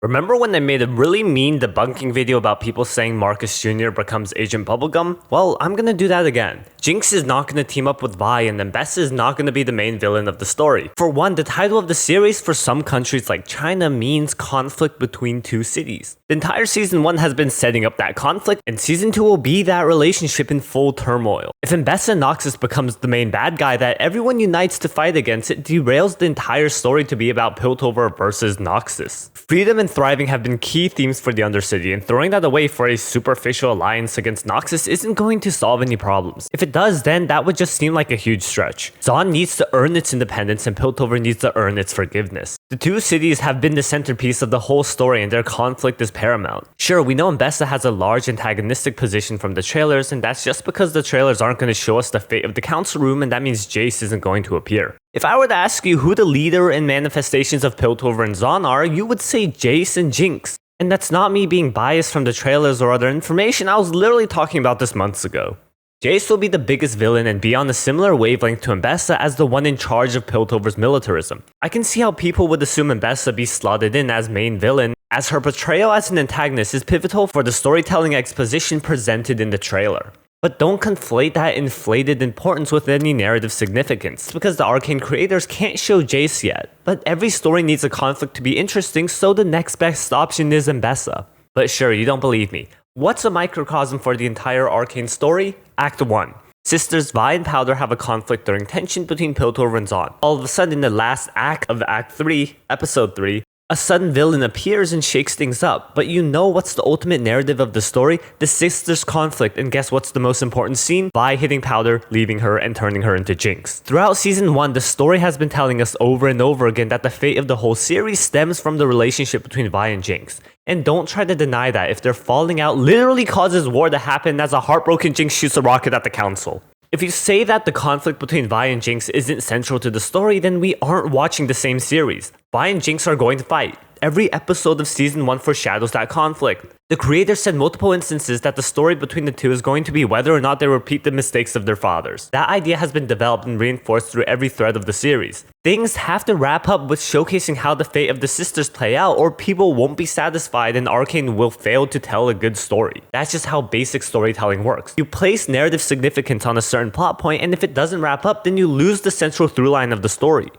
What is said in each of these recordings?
Remember when they made a really mean debunking video about people saying Marcus Jr. becomes Agent Bubblegum? Well, I'm gonna do that again. Jinx is not gonna team up with Vi, and Ambessa is not gonna be the main villain of the story. For one, the title of the series for some countries like China means conflict between two cities. The entire season 1 has been setting up that conflict, and season 2 will be that relationship in full turmoil. If Ambessa Noxus becomes the main bad guy that everyone unites to fight against, it derails the entire story to be about Piltover versus Noxus. Freedom and thriving have been key themes for the Undercity, and throwing that away for a superficial alliance against Noxus isn't going to solve any problems. If it does, then that would just seem like a huge stretch. Zaun needs to earn its independence, and Piltover needs to earn its forgiveness. The two cities have been the centerpiece of the whole story, and their conflict is paramount. Sure, we know Ambessa has a large antagonistic position from the trailers, and that's just because the trailers aren't going to show us the fate of the council room, and that means Jace isn't going to appear. If I were to ask you who the leader and manifestations of Piltover and Zaun are, you would say Jace and Jinx. And that's not me being biased from the trailers or other information, I was literally talking about this months ago. Jace will be the biggest villain and be on a similar wavelength to Ambessa as the one in charge of Piltover's militarism. I can see how people would assume Ambessa be slotted in as main villain, as her portrayal as an antagonist is pivotal for the storytelling exposition presented in the trailer. But don't conflate that inflated importance with any narrative significance, because the Arcane creators can't show Jace yet. But every story needs a conflict to be interesting, so the next best option is Ambessa. But sure, you don't believe me. What's a microcosm for the entire Arcane story? Act 1. Sisters Vi and Powder have a conflict during tension between Piltover and Zaun. All of a sudden, in the last act of Act 3, Episode 3, a sudden villain appears and shakes things up, but you know what's the ultimate narrative of the story? The sisters' conflict, and guess what's the most important scene? Vi hitting Powder, leaving her, and turning her into Jinx. Throughout Season 1, the story has been telling us over and over again that the fate of the whole series stems from the relationship between Vi and Jinx. And don't try to deny that if their falling out literally causes war to happen as a heartbroken Jinx shoots a rocket at the council. If you say that the conflict between Vi and Jinx isn't central to the story, then we aren't watching the same series. Vi and Jinx are going to fight. Every episode of Season 1 foreshadows that conflict. The creators said multiple instances that the story between the two is going to be whether or not they repeat the mistakes of their fathers. That idea has been developed and reinforced through every thread of the series. Things have to wrap up with showcasing how the fate of the sisters play out, or people won't be satisfied and Arcane will fail to tell a good story. That's just how basic storytelling works. You place narrative significance on a certain plot point, and if it doesn't wrap up, then you lose the central through line of the story.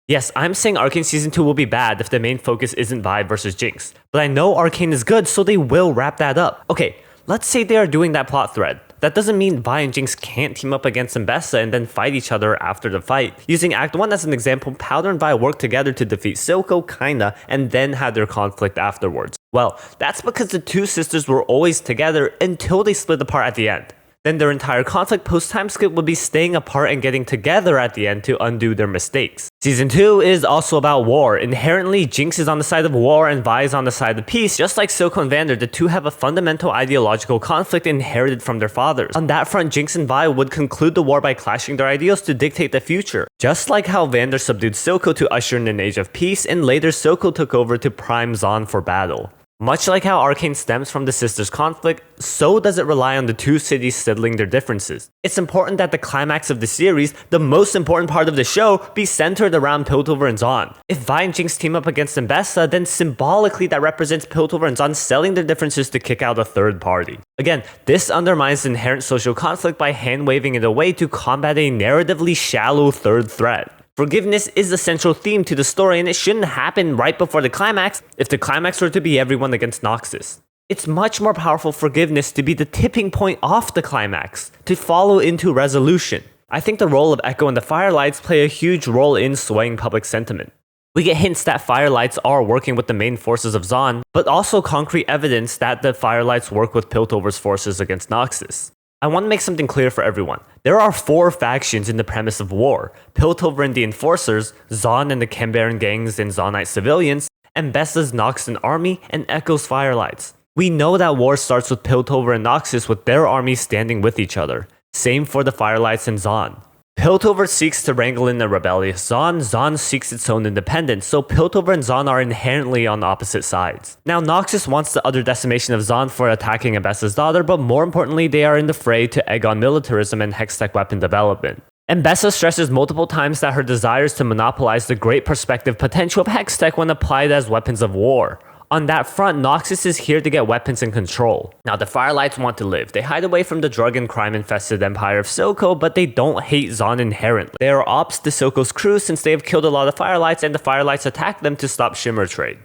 Yes, I'm saying Arcane Season 2 will be bad if the main focus isn't Vi versus Jinx, but I know Arcane is good, so they will wrap that up. Okay, let's say they are doing that plot thread. That doesn't mean Vi and Jinx can't team up against Ambessa and then fight each other after the fight. Using Act 1 as an example, Powder and Vi worked together to defeat Silco, kinda, and then had their conflict afterwards. Well, that's because the two sisters were always together until they split apart at the end. Then their entire conflict post-time skip would be staying apart and getting together at the end to undo their mistakes. Season 2 is also about war. Inherently, Jinx is on the side of war and Vi is on the side of peace. Just like Silco and Vander, the two have a fundamental ideological conflict inherited from their fathers. On that front, Jinx and Vi would conclude the war by clashing their ideals to dictate the future. Just like how Vander subdued Silco to usher in an age of peace, and later Silco took over to prime Zaun for battle. Much like how Arcane stems from the sisters' conflict, so does it rely on the two cities settling their differences. It's important that the climax of the series, the most important part of the show, be centered around Piltover and Zaun. If Vi and Jinx team up against Ambessa, then symbolically that represents Piltover and Zaun selling their differences to kick out a third party. Again, this undermines the inherent social conflict by hand-waving it away to combat a narratively shallow third threat. Forgiveness is a central theme to the story, and it shouldn't happen right before the climax if the climax were to be everyone against Noxus. It's much more powerful forgiveness to be the tipping point off the climax, to follow into resolution. I think the role of Echo and the Firelights play a huge role in swaying public sentiment. We get hints that Firelights are working with the main forces of Zaun, but also concrete evidence that the Firelights work with Piltover's forces against Noxus. I want to make something clear for everyone. There are 4 factions in the premise of war: Piltover and the Enforcers, Zaun and the Cambaran gangs and Zaunite civilians, Ambessa's Noxan army, and Echo's Firelights. We know that war starts with Piltover and Noxus with their armies standing with each other. Same for the Firelights and Zaun. Piltover seeks to wrangle in the rebellious Zaun, Zaun seeks its own independence, so Piltover and Zaun are inherently on opposite sides. Now, Noxus wants the utter decimation of Zaun for attacking Ambessa's daughter, but more importantly, they are in the fray to egg on militarism and hextech weapon development. Ambessa stresses multiple times that her desires to monopolize the great perspective potential of hextech when applied as weapons of war. On that front, Noxus is here to get weapons and control. Now, the Firelights want to live. They hide away from the drug and crime-infested empire of Soko, but they don't hate Zon inherently. They are ops to Soko's crew since they have killed a lot of Firelights, and the Firelights attack them to stop Shimmer Trade.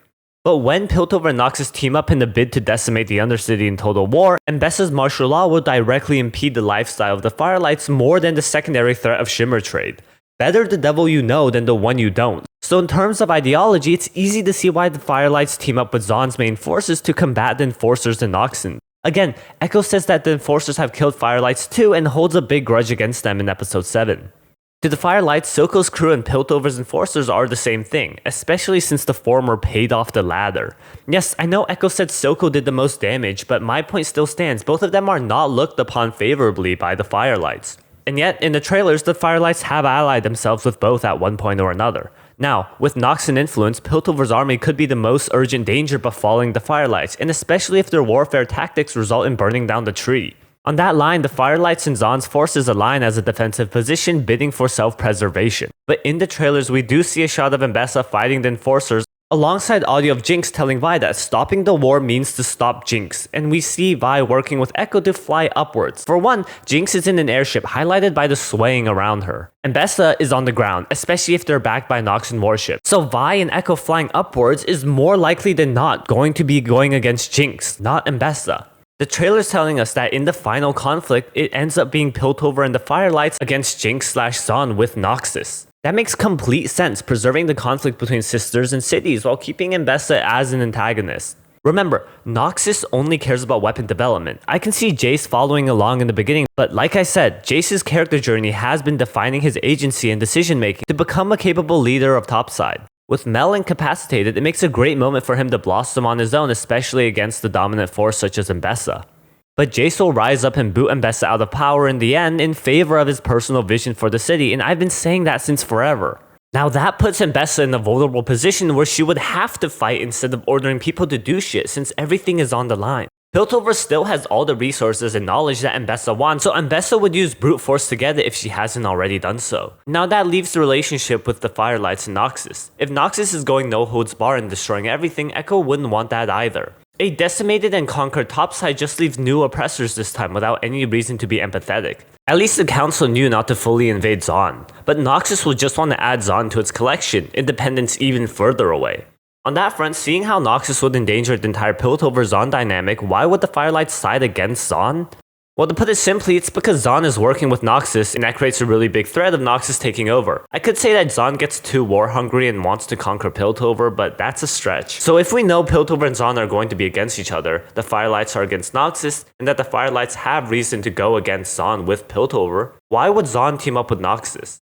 But when Piltover and Noxus team up in the bid to decimate the Undercity in total war, Ambessa's martial law will directly impede the lifestyle of the Firelights more than the secondary threat of Shimmer Trade. Better the devil you know than the one you don't. So in terms of ideology, it's easy to see why the Firelights team up with Zon's main forces to combat the Enforcers and Noxon. Again, Echo says that the Enforcers have killed Firelights too and holds a big grudge against them in episode 7. To the Firelights, Soko's crew and Piltover's Enforcers are the same thing, especially since the former paid off the latter. Yes, I know Echo said Soko did the most damage, but my point still stands. Both of them are not looked upon favorably by the Firelights. And yet, in the trailers, the Firelights have allied themselves with both at one point or another. Now, with Noxon influence, Piltover's army could be the most urgent danger befalling the Firelights, and especially if their warfare tactics result in burning down the tree. On that line, the Firelights and Zon's forces align as a defensive position, bidding for self-preservation. But in the trailers, we do see a shot of Ambessa fighting the Enforcers, alongside audio of Jinx telling Vi that stopping the war means to stop Jinx, and we see Vi working with Echo to fly upwards. For one, Jinx is in an airship, highlighted by the swaying around her. Ambessa is on the ground, especially if they're backed by Noxon warship. So Vi and Echo flying upwards is more likely than not going to be going against Jinx, not Ambessa. The trailer's telling us that in the final conflict, it ends up being Piltover and the Firelights against Jinx/Zon with Noxus. That makes complete sense, preserving the conflict between sisters and cities while keeping Ambessa as an antagonist. Remember, Noxus only cares about weapon development. I can see Jace following along in the beginning, but like I said, Jace's character journey has been defining his agency and decision making to become a capable leader of Topside. With Mel incapacitated, it makes a great moment for him to blossom on his own, especially against the dominant force such as Ambessa. But Jace will rise up and boot Ambessa out of power in the end in favor of his personal vision for the city, and I've been saying that since forever. Now that puts Ambessa in a vulnerable position where she would have to fight instead of ordering people to do shit since everything is on the line. Piltover still has all the resources and knowledge that Ambessa wants, so Ambessa would use brute force to get it if she hasn't already done so. Now that leaves the relationship with the Firelights and Noxus. If Noxus is going no holds bar and destroying everything, Echo wouldn't want that either. A decimated and conquered Topside just leaves new oppressors this time without any reason to be empathetic. At least the council knew not to fully invade Zon, but Noxus will just want to add Zon to its collection, independence even further away. On that front, seeing how Noxus would endanger the entire Piltover-Zon dynamic, why would the Firelights side against Zon? Well, to put it simply, it's because Zon is working with Noxus, and that creates a really big threat of Noxus taking over. I could say that Zon gets too war-hungry and wants to conquer Piltover, but that's a stretch. So if we know Piltover and Zon are going to be against each other, the Firelights are against Noxus, and that the Firelights have reason to go against Zon with Piltover, why would Zon team up with Noxus?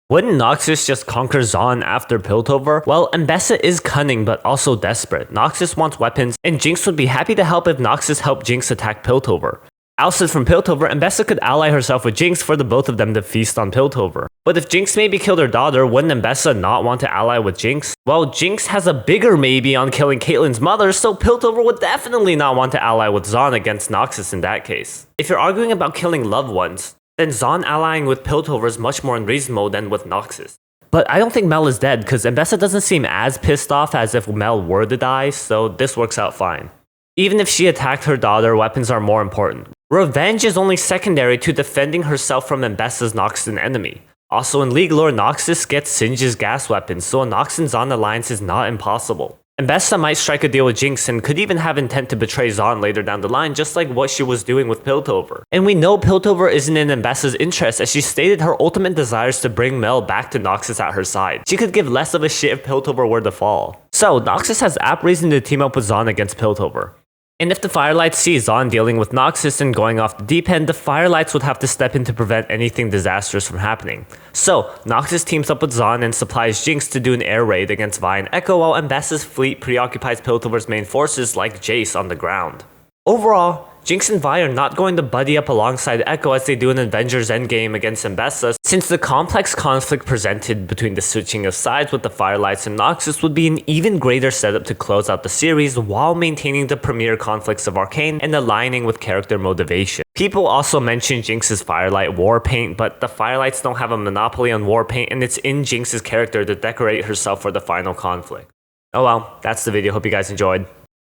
Wouldn't Noxus just conquer Zon after Piltover? Well, Ambessa is cunning but also desperate. Noxus wants weapons, and Jinx would be happy to help if Noxus helped Jinx attack Piltover. Ousted from Piltover, Ambessa could ally herself with Jinx for the both of them to feast on Piltover. But if Jinx maybe killed her daughter, wouldn't Ambessa not want to ally with Jinx? Well, Jinx has a bigger maybe on killing Caitlyn's mother, so Piltover would definitely not want to ally with Zon against Noxus in that case. If you're arguing about killing loved ones, then Zon allying with Piltover is much more unreasonable than with Noxus. But I don't think Mel is dead, because Ambessa doesn't seem as pissed off as if Mel were to die, so this works out fine. Even if she attacked her daughter, weapons are more important. Revenge is only secondary to defending herself from Ambessa's Noxon enemy. Also in League lore, Noxus gets Singe's gas weapons, so a Noxon-Zon alliance is not impossible. Ambessa might strike a deal with Jinx and could even have intent to betray Zon later down the line, just like what she was doing with Piltover. And we know Piltover isn't in Ambessa's interest, as she stated her ultimate desire is to bring Mel back to Noxus at her side. She could give less of a shit if Piltover were to fall. So, Noxus has apt reason to team up with Zon against Piltover. And if the Firelights see Zon dealing with Noxus and going off the deep end, the Firelights would have to step in to prevent anything disastrous from happening. So, Noxus teams up with Zon and supplies Jinx to do an air raid against Vi and Echo, while Ambessa's fleet preoccupies Piltover's main forces like Jace on the ground. Overall, Jinx and Vi are not going to buddy up alongside Echo as they do in Avengers Endgame against Ambessa, since the complex conflict presented between the switching of sides with the Firelights and Noxus would be an even greater setup to close out the series while maintaining the premier conflicts of Arcane and aligning with character motivation. People also mention Jinx's Firelight war paint, but the Firelights don't have a monopoly on war paint, and it's in Jinx's character to decorate herself for the final conflict. Oh well, that's the video. Hope you guys enjoyed.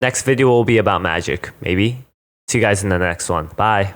Next video will be about magic, maybe. See you guys in the next one. Bye.